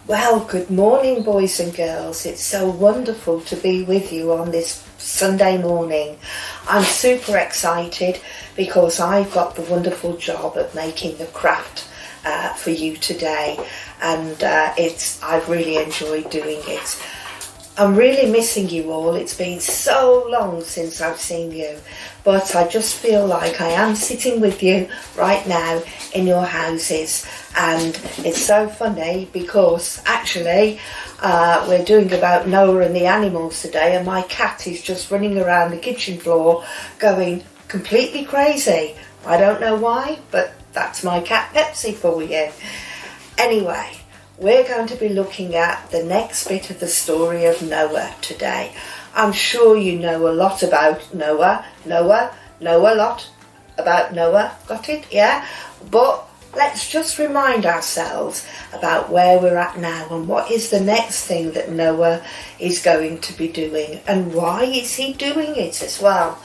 Well, good morning, boys and girls. It's so wonderful to be with you on this Sunday morning. I'm super excited because I've got the wonderful job of making the craft for you today, and I've really enjoyed doing it. I'm really missing you all. It's been so long since I've seen you, but I just feel like I am sitting with you right now in your houses, and it's so funny because actually we're doing about Noah and the animals today, and my cat is just running around the kitchen floor going completely crazy. I don't know why, but that's my cat Pepsi for you. Anyway, we're going to be looking at the next bit of the story of Noah today. I'm sure you know a lot about Noah. Know a lot about Noah. Got it? Yeah? But let's just remind ourselves about where we're at now and what is the next thing that Noah is going to be doing and why is he doing it as well.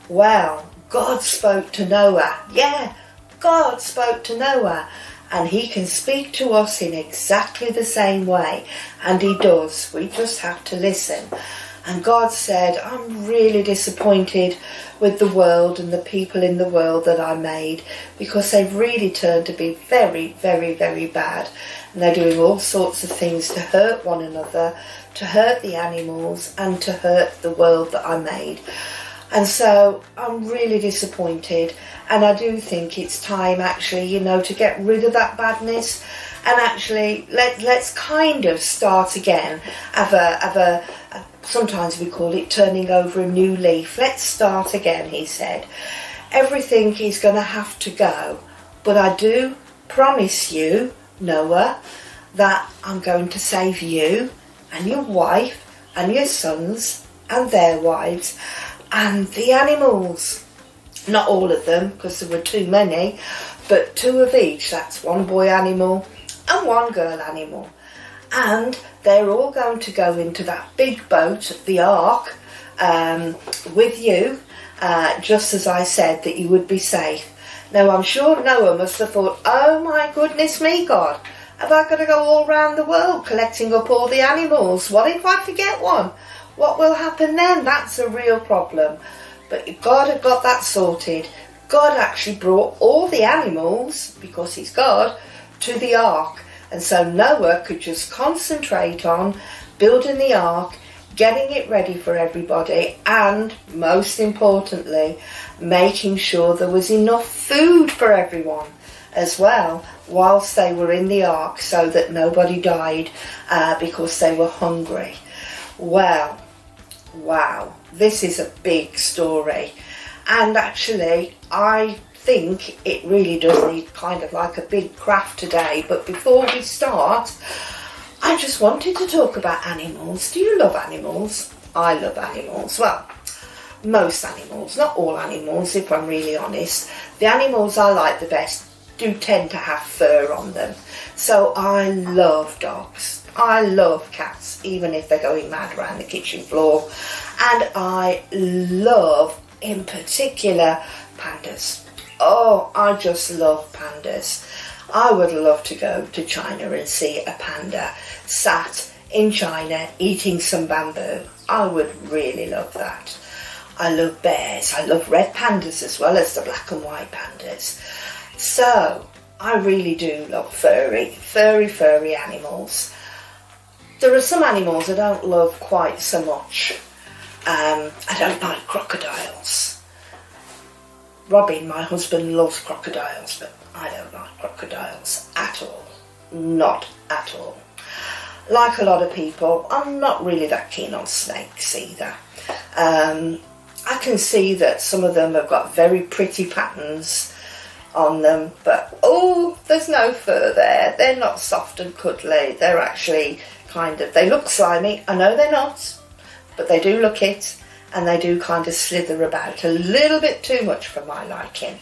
Well, God spoke to Noah. Yeah, God spoke to Noah. And he can speak to us in exactly the same way. And he does. We just have to listen. And God said, I'm really disappointed with the world and the people in the world that I made, because they've really turned to be very, very, very bad. And they're doing all sorts of things to hurt one another, to hurt the animals, and to hurt the world that I made. And so I'm really disappointed, and I do think it's time actually, to get rid of that badness, and actually let's kind of start again. Sometimes we call it turning over a new leaf. Let's start again, he said. Everything is going to have to go, but I do promise you, Noah, that I'm going to save you and your wife and your sons and their wives and the animals. Not all of them, because there were too many, but 2 of each. That's one boy animal and one girl animal. And they're all going to go into that big boat, the ark, with you, just as I said that you would be safe. Now, I'm sure Noah must have thought, oh my goodness me, God, have I got to go all round the world collecting up all the animals? What if I forget one? What will happen then? That's a real problem. But God had got that sorted. God actually brought all the animals, because he's God, to the ark. And so Noah could just concentrate on building the ark, getting it ready for everybody, and most importantly, making sure there was enough food for everyone as well whilst they were in the ark, so that nobody died because they were hungry. Well, wow, this is a big story, and actually I think it really does need kind of like a big craft today. But before we start, I just wanted to talk about animals. Do you love animals? I love animals. Well, most animals, not all animals, if I'm really honest. The animals I like the best do tend to have fur on them. So I love dogs. I love cats, even if they're going mad around the kitchen floor. And I love, in particular, pandas. Oh, I just love pandas. I would love to go to China and see a panda sat in China eating some bamboo. I would really love that. I love bears. I love red pandas as well as the black and white pandas. So, I really do love furry animals. There are some animals I don't love quite so much. I don't like crocodiles. Robin, my husband, loves crocodiles, but I don't like crocodiles at all. Not at all. Like a lot of people, I'm not really that keen on snakes either. I can see that some of them have got very pretty patterns on them, but there's no fur there. They're not soft and cuddly. They're actually they look slimy. I know they're not, but they do look it, and they do kind of slither about a little bit too much for my liking.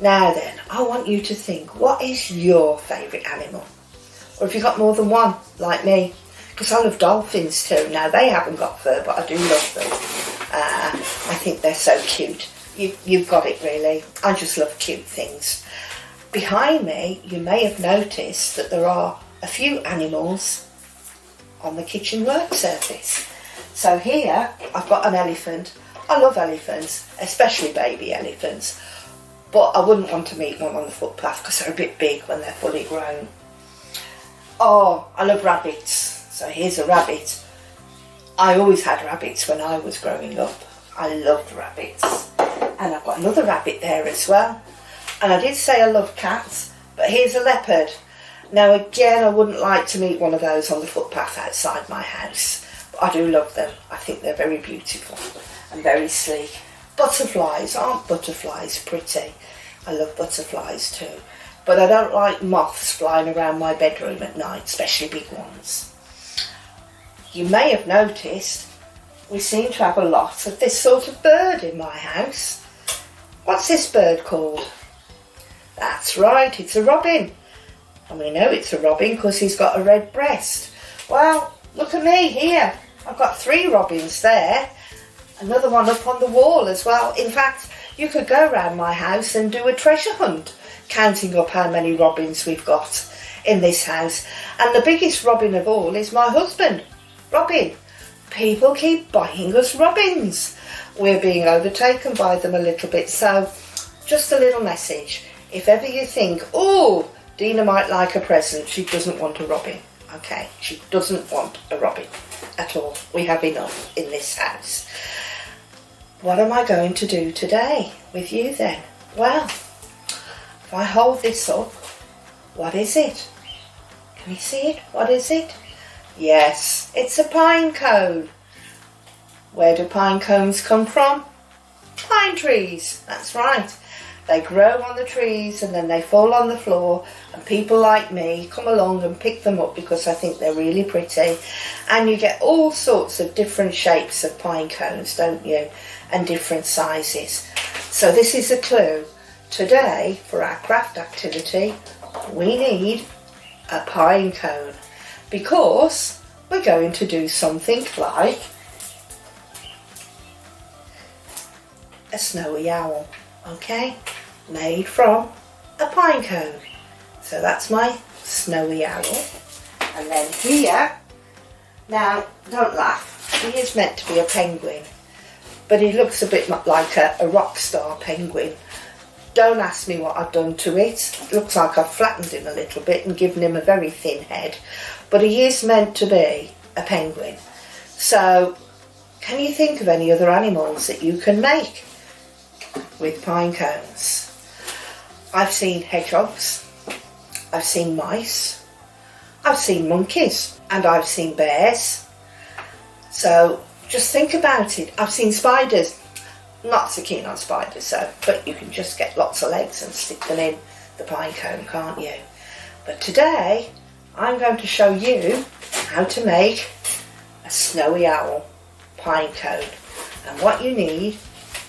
Now then, I want you to think, what is your favourite animal? Or if you've got more than one, like me, because I love dolphins too. Now, they haven't got fur, but I do love them. I think they're so cute. You've got it, really. I just love cute things. Behind me, you may have noticed that there are a few animals on the kitchen work surface. So here I've got an elephant. I love elephants, especially baby elephants, but I wouldn't want to meet one on the footpath because they're a bit big when they're fully grown. Oh, I love rabbits. So here's a rabbit. I always had rabbits when I was growing up. I loved rabbits. And I've got another rabbit there as well. And I did say I love cats, but here's a leopard. Now again, I wouldn't like to meet one of those on the footpath outside my house. But I do love them. I think they're very beautiful and very sleek. Butterflies, aren't butterflies pretty? I love butterflies too. But I don't like moths flying around my bedroom at night, especially big ones. You may have noticed we seem to have a lot of this sort of bird in my house. What's this bird called? That's right, it's a robin. And we know it's a robin because he's got a red breast. Well, look at me here. I've got 3 robins there. Another one up on the wall as well. In fact, you could go around my house and do a treasure hunt, counting up how many robins we've got in this house. And the biggest robin of all is my husband, Robin. People keep buying us robins. We're being overtaken by them a little bit. So just a little message. If ever you think, oh, Deana might like a present, she doesn't want a robin. Okay, she doesn't want a robin at all. We have enough in this house. What am I going to do today with you then? Well, if I hold this up, what is it? Can you see it? What is it? Yes, it's a pine cone. Where do pine cones come from? Pine trees, that's right. They grow on the trees and then they fall on the floor, and people like me come along and pick them up because I think they're really pretty. And you get all sorts of different shapes of pine cones, don't you? And different sizes. So this is a clue. Today, for our craft activity, we need a pine cone because we're going to do something like a snowy owl, okay? Made from a pine cone. So that's my snowy owl. And then here, now don't laugh, he is meant to be a penguin, but he looks a bit like a rock star penguin. Don't ask me what I've done to it. It looks like I've flattened him a little bit and given him a very thin head, but he is meant to be a penguin. So can you think of any other animals that you can make with pine cones? I've seen hedgehogs, I've seen mice, I've seen monkeys, and I've seen bears. So just think about it. I've seen spiders. Not so keen on spiders, so, but you can just get lots of legs and stick them in the pine cone, can't you? But today I'm going to show you how to make a snowy owl pine cone. And what you need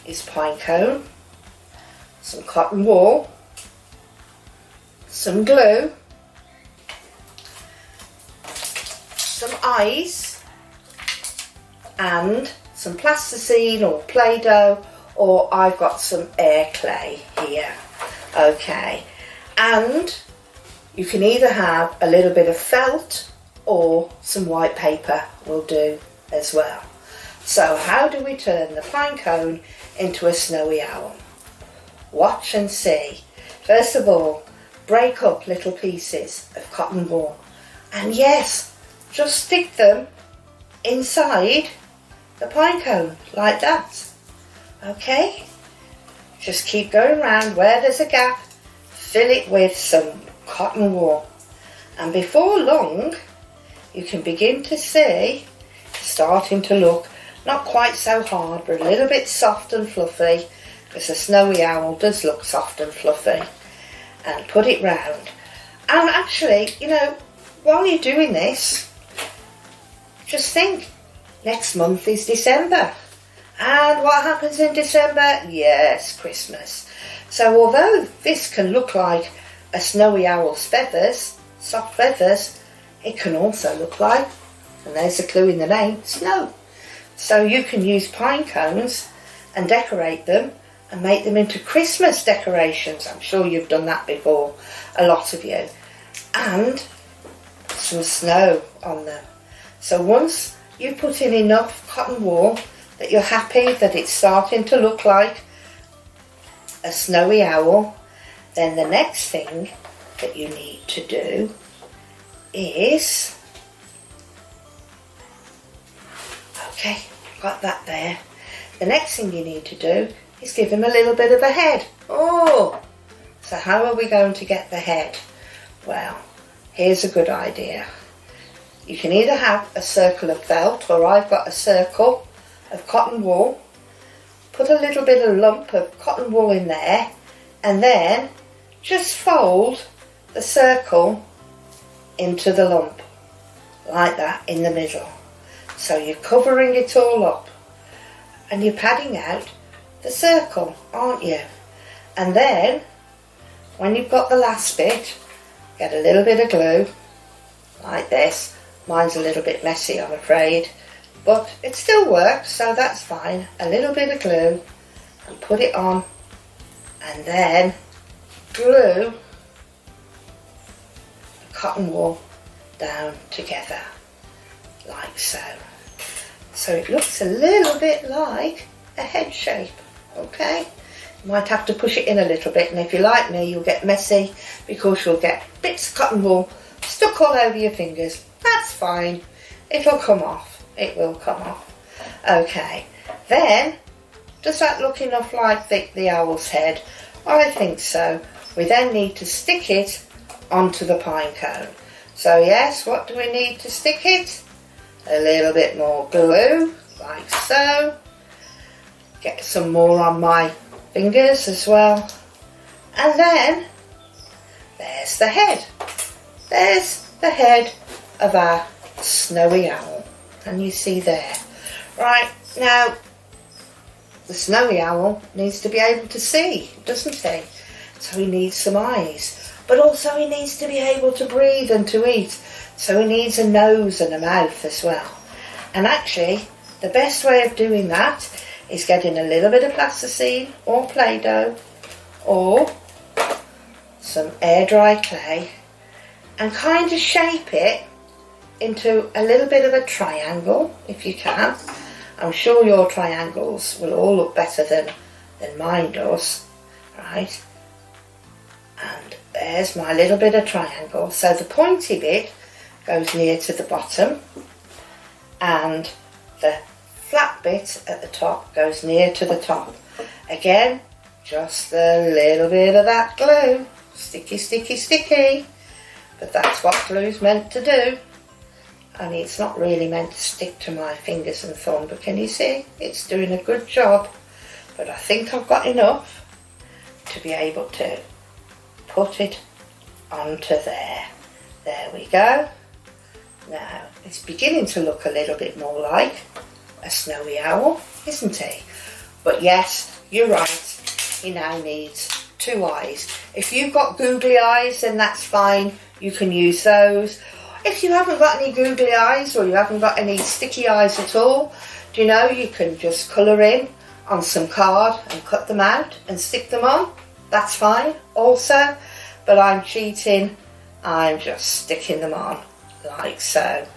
is pine cone, some cotton wool, some glue, some eyes, and some plasticine or Play-Doh, or I've got some air clay here. Okay, and you can either have a little bit of felt or some white paper will do as well. So how do we turn the pine cone into a snowy owl? Watch and see. First of all, break up little pieces of cotton wool, and yes, just stick them inside the pine cone like that. Okay, just keep going round where there's a gap, fill it with some cotton wool, and before long you can begin to see it's starting to look not quite so hard but a little bit soft and fluffy, because a snowy owl does look soft and fluffy. And put it round. And actually, you know, while you're doing this, just think, next month is December. And what happens in December? Yes, Christmas. So although this can look like a snowy owl's feathers, soft feathers, it can also look like, and there's a clue in the name, snow. So you can use pine cones and decorate them and make them into Christmas decorations. I'm sure you've done that before, a lot of you. And some snow on them. So once you put in enough cotton wool that you're happy that it's starting to look like a snowy owl, then the next thing that you need to do is, okay, got that there. The next thing you need to do is give him a little bit of a head. Oh, so how are we going to get the head? Well, here's a good idea. You can either have a circle of felt, or I've got a circle of cotton wool. Put a little bit of lump of cotton wool in there, and then just fold the circle into the lump, like that, in the middle. So you're covering it all up, and you're padding out the circle, aren't you? And then, when you've got the last bit, get a little bit of glue, like this. Mine's a little bit messy, I'm afraid, but it still works, so that's fine. A little bit of glue, and put it on, and then glue the cotton wool down together, like so. So it looks a little bit like a head shape, okay? You might have to push it in a little bit, and if you're like me, you'll get messy because you'll get bits of cotton wool stuck all over your fingers. That's fine, it'll come off, it will come off. Okay, then, does that look enough like the owl's head? I think so. We then need to stick it onto the pine cone. So yes, what do we need to stick it? A little bit more glue, like so. Get some more on my fingers as well. And then, there's the head. There's the head of our snowy owl. And you see there. Right, now, the snowy owl needs to be able to see, doesn't he? So he needs some eyes. But also he needs to be able to breathe and to eat. So he needs a nose and a mouth as well. And actually, the best way of doing that is getting a little bit of plasticine or Play-Doh or some air dry clay and kind of shape it into a little bit of a triangle, if you can. I'm sure your triangles will all look better than mine does, right? And there's my little bit of triangle. So the pointy bit goes near to the bottom, and the flat bit at the top goes near to the top. Again, just a little bit of that glue. Sticky, sticky, sticky. But that's what glue's meant to do. I mean, it's not really meant to stick to my fingers and thumb, but can you see? It's doing a good job. But I think I've got enough to be able to put it onto there. There we go. Now, it's beginning to look a little bit more like a snowy owl, isn't he? But yes, you're right. He now needs 2 eyes. If you've got googly eyes, then that's fine. You can use those. If you haven't got any googly eyes, or you haven't got any sticky eyes at all, do you know, you can just colour in on some card and cut them out and stick them on. That's fine also, but I'm cheating. I'm just sticking them on like so.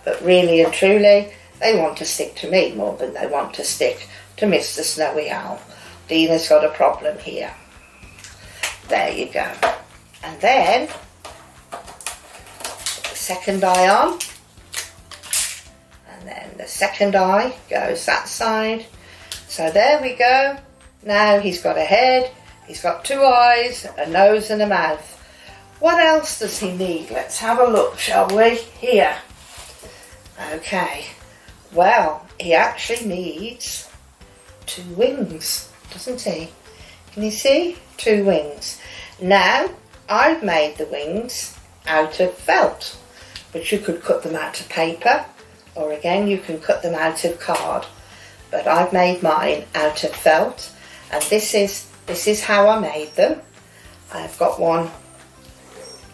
But really and truly, they want to stick to me more than they want to stick to Mr. Snowy Owl. Deana's got a problem here. There you go. And then second eye on, and then the second eye goes that side. So there we go. Now he's got a head, he's got 2 eyes, a nose and a mouth. What else does he need? Let's have a look, shall we? Here. Okay. Well, he actually needs 2 wings, doesn't he? Can you see? 2 wings. Now, I've made the wings out of felt, but you could cut them out of paper, or again you can cut them out of card. But I've made mine out of felt, and this is how I made them. I've got one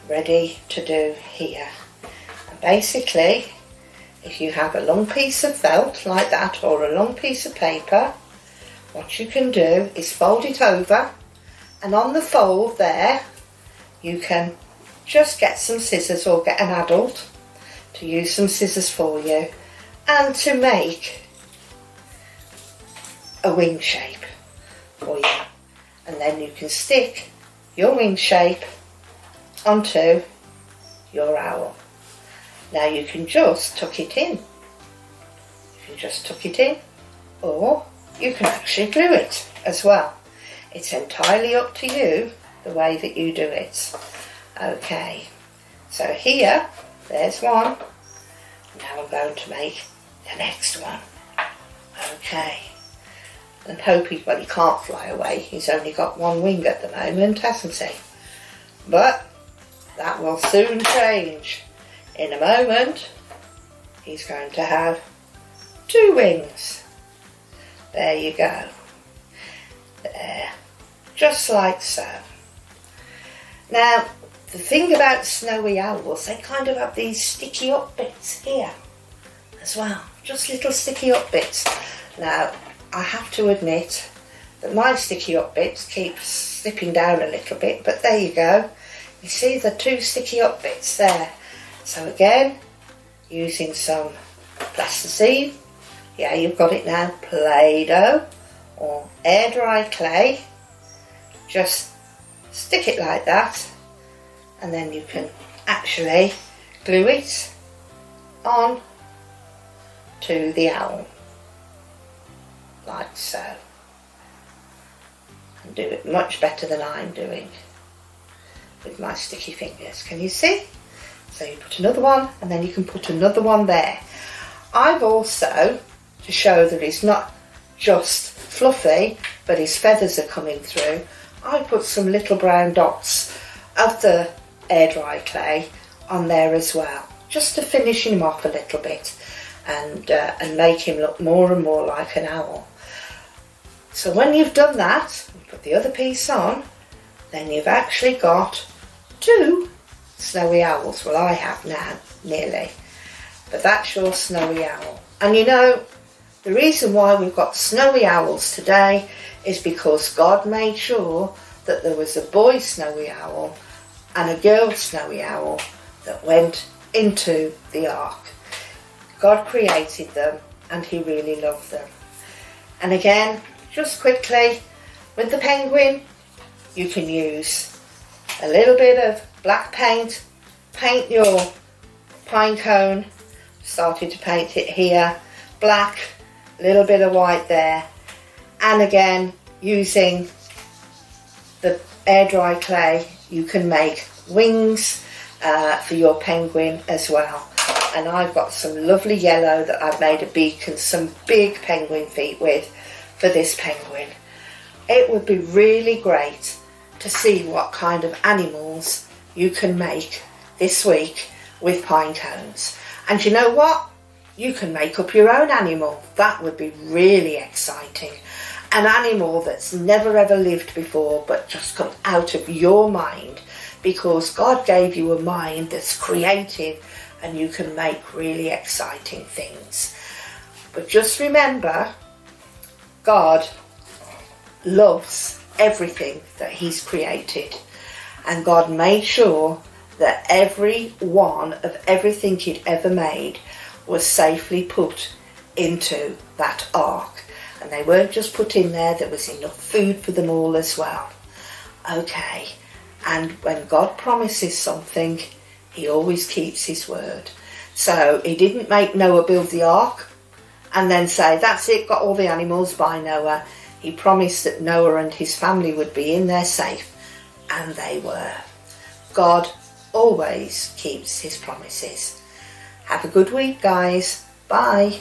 ready to do here. And basically, if you have a long piece of felt like that, or a long piece of paper, what you can do is fold it over, and on the fold there you can just get some scissors or get an adult to use some scissors for you and to make a wing shape for you. And then you can stick your wing shape onto your owl. Now you can just tuck it in. You can just tuck it in, or you can actually glue it as well. It's entirely up to you the way that you do it. Okay, so here, there's one. Now I'm going to make the next one. Okay, and hoping, well, he can't fly away. He's only got one wing at the moment, hasn't he? But that will soon change. In a moment, he's going to have 2 wings. There you go. There. Just like so. Now, the thing about snowy owls, they kind of have these sticky up bits here as well. Just little sticky up bits. Now, I have to admit that my sticky up bits keep slipping down a little bit, but there you go. You see the 2 sticky up bits there. So again, using some plasticine, yeah, you've got it now, Play-Doh or air dry clay, just stick it like that, and then you can actually glue it on to the owl, like so, and do it much better than I'm doing with my sticky fingers. Can you see? So you put another one, and then you can put another one there. I've also, to show that it's not just fluffy, but his feathers are coming through, I put some little brown dots of the air dry clay on there as well, just to finish him off a little bit and make him look more and more like an owl. So when you've done that, you put the other piece on, then you've actually got 2 snowy owls. Well, I have now, nearly. But that's your snowy owl. And you know, the reason why we've got snowy owls today is because God made sure that there was a boy snowy owl and a girl snowy owl that went into the ark. God created them and he really loved them. And again, just quickly, with the penguin, you can use a little bit of black paint, paint your pine cone, started to paint it here, black, a little bit of white there, and again, using the air dry clay, you can make wings for your penguin as well. And I've got some lovely yellow that I've made a beak and some big penguin feet with for this penguin. It would be really great to see what kind of animals you can make this week with pine cones. And you know what? You can make up your own animal. That would be really exciting. An animal that's never ever lived before, but just come out of your mind, because God gave you a mind that's creative and you can make really exciting things. But just remember, God loves everything that he's created, and God made sure that every one of everything he'd ever made was safely put into that ark. And they weren't just put in there, there was enough food for them all as well. Okay, and when God promises something, he always keeps his word. So he didn't make Noah build the ark and then say, that's it, got all the animals, bye Noah. He promised that Noah and his family would be in there safe, and they were. God always keeps his promises. Have a good week, guys. Bye.